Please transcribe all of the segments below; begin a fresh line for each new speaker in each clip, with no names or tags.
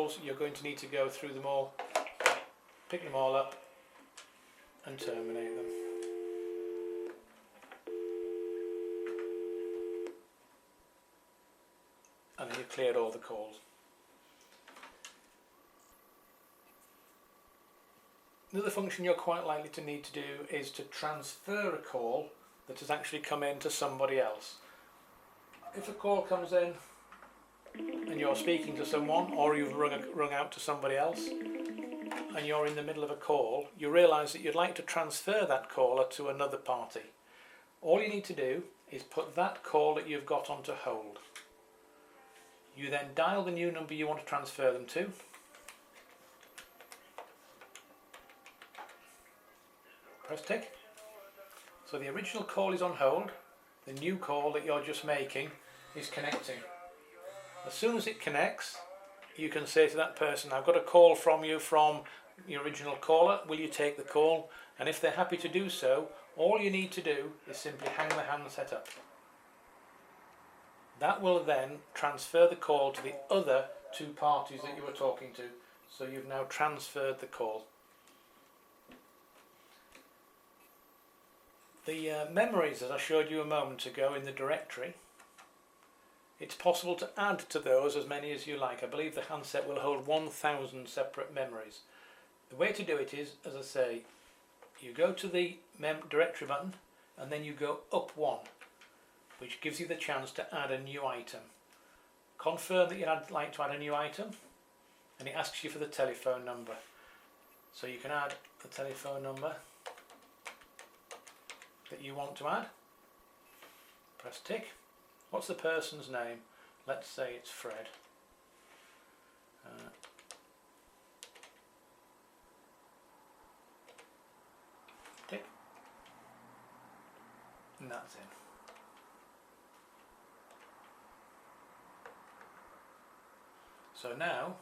calls, you're going to need to go through them all, pick them all up and terminate them. And then you've cleared all the calls. Another function you're quite likely to need to do is to transfer a call that has actually come in to somebody else. If a call comes in and you're speaking to someone, or you've rung out to somebody else and you're in the middle of a call, you realise that you'd like to transfer that caller to another party. All you need to do is put that call that you've got onto hold. You then dial the new number you want to transfer them to. Press tick. So the original call is on hold. The new call that you're just making is connecting. As soon as it connects, you can say to that person, I've got a call from you from your original caller, will you take the call? And if they're happy to do so, all you need to do is simply hang the handset up. That will then transfer the call to the other two parties that you were talking to. So you've now transferred the call. The memories that I showed you a moment ago in the directory, it's possible to add to those as many as you like. I believe the handset will hold 1,000 separate memories. The way to do it is, as I say, you go to the directory button and then you go up one, which gives you the chance to add a new item. Confirm that you'd like to add a new item, and it asks you for the telephone number. So you can add the telephone number that you want to add. Press tick. What's the person's name? Let's say it's Fred. Tick. And that's it. So now,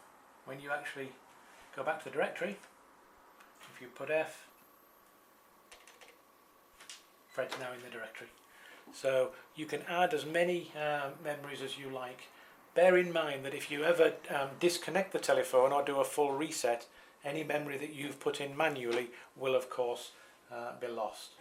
when you actually go back to the directory, if you put F, Fred's now in the directory. So you can add as many memories as you like. Bear in mind that if you ever disconnect the telephone or do a full reset, any memory that you've put in manually will of course be lost.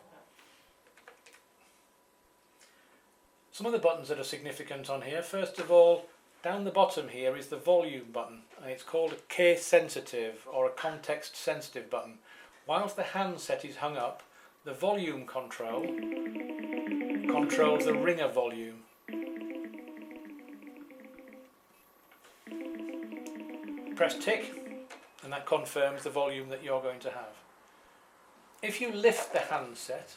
Some of the buttons that are significant on here, first of all, down the bottom here is the volume button, and it's called a case sensitive or a context sensitive button. Whilst the handset is hung up, the volume control controls the ringer volume. Press tick and that confirms the volume that you're going to have. If you lift the handset,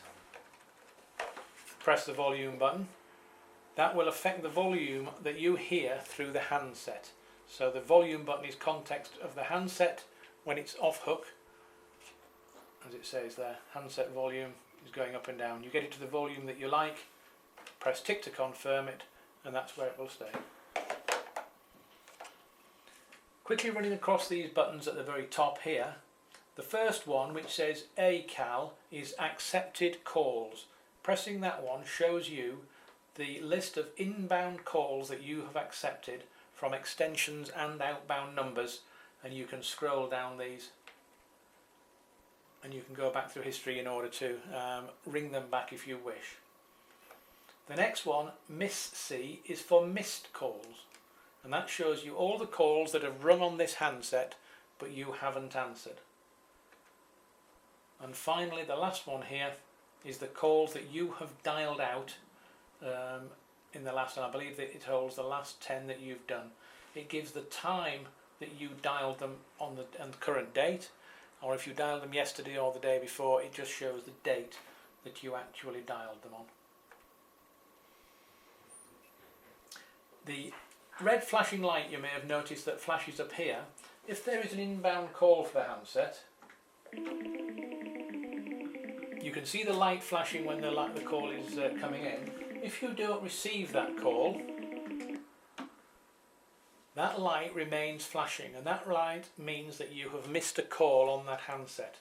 press the volume button, that will affect the volume that you hear through the handset. So the volume button is context of the handset when it's off hook. As it says there, handset volume is going up and down. You get it to the volume that you like, press tick to confirm it, and that's where it will stay. Quickly running across these buttons at the very top here, the first one, which says ACAL, is accepted calls. Pressing that one shows you the list of inbound calls that you have accepted from extensions and outbound numbers, and you can scroll down these and you can go back through history in order to ring them back if you wish. The next one, Miss C, is for missed calls, and that shows you all the calls that have rung on this handset but you haven't answered. And finally, the last one here is the calls that you have dialed out in the last, and I believe that it holds the last 10 that you've done. It gives the time that you dialed them on the current date, or if you dialed them yesterday or the day before, it just shows the date that you actually dialed them on. The red flashing light, you may have noticed, that flashes up here. If there is an inbound call for the handset, you can see the light flashing when the call is coming in. If you don't receive that call, that light remains flashing, and that light means that you have missed a call on that handset.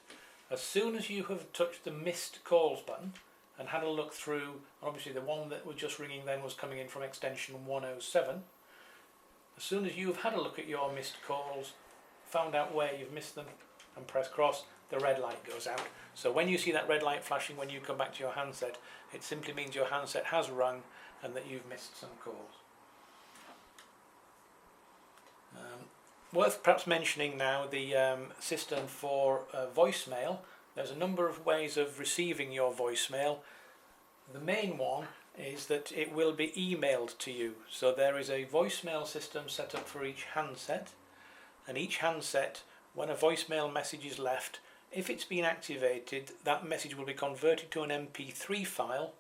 As soon as you have touched the missed calls button and had a look through, obviously the one that was just ringing then was coming in from extension 107. As soon as you've had a look at your missed calls, found out where you've missed them and press cross, the red light goes out. So when you see that red light flashing when you come back to your handset, it simply means your handset has rung and that you've missed some calls. Worth perhaps mentioning now the system for voicemail. There's a number of ways of receiving your voicemail. The main one is that it will be emailed to you. So there is a voicemail system set up for each handset, and each handset, when a voicemail message is left, if it's been activated, that message will be converted to an MP3 file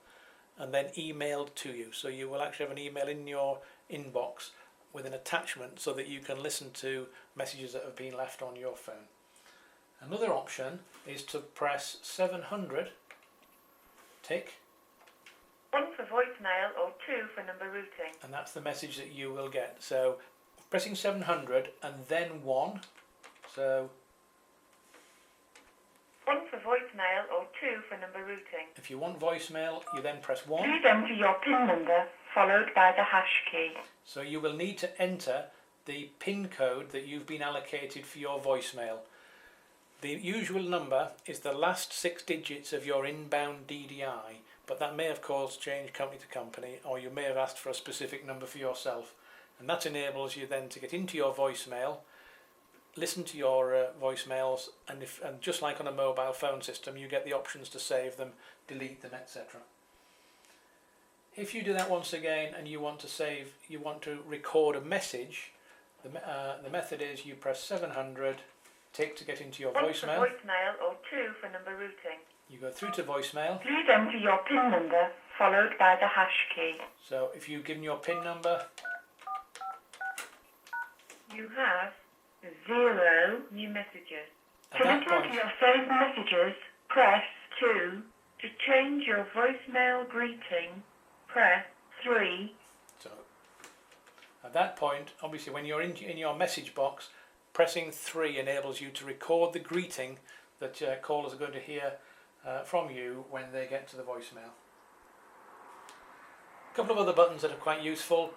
and then emailed to you. So you will actually have an email in your inbox with an attachment so that you can listen to messages that have been left on your phone. Another option is to press 700, tick,
1 for voicemail or 2 for number routing.
And that's the message that you will get. So pressing 700 and then 1, so
1 for voicemail or 2 for number routing.
if you want voicemail, you then press 1.
Please enter your PIN number followed by the hash key.
So you will need to enter the PIN code that you've been allocated for your voicemail. The usual number is the last 6 digits of your inbound DDI, but that may of course change company to company, or you may have asked for a specific number for yourself, and that enables you then to get into your voicemail, listen to your voicemails, and just like on a mobile phone system, you get the options to save them, delete them, etc. If you do that once again and you want to record a message, the method is you press 700, tick to get into your
1
voicemail.
for voicemail or 2 for number routing.
You go through to voicemail.
Please enter your PIN number followed by the hash key.
So if you've given your PIN number,
you have 0 new messages.
At
To
that
listen
point-
to your saved messages, press 2. To change your voicemail greeting, press 3.
so at that point, obviously when you're in your message box, pressing 3 enables you to record the greeting that callers are going to hear from you when they get to the voicemail. A couple of other buttons that are quite useful.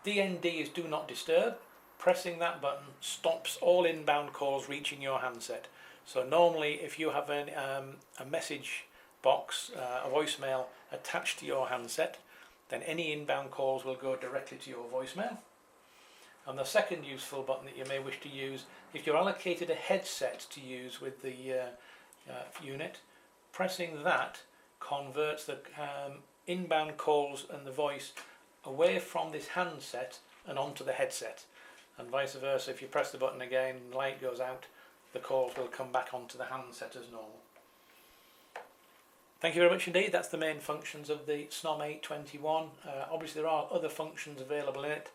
DND is Do Not Disturb. Pressing that button stops all inbound calls reaching your handset. So normally if you have a message box, a voicemail attached to your handset, then any inbound calls will go directly to your voicemail. And the second useful button that you may wish to use, if you're allocated a headset to use with the unit, pressing that converts the inbound calls and the voice away from this handset and onto the headset, and vice versa. If you press the button again and the light goes out, the calls will come back onto the handset as normal. Thank you very much indeed. That's the main functions of the SNOM 821. Obviously there are other functions available in it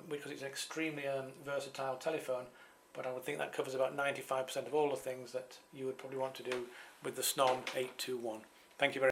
because it's an extremely versatile telephone, but I would think that covers about 95% of all the things that you would probably want to do with the SNOM 821. Thank you very much.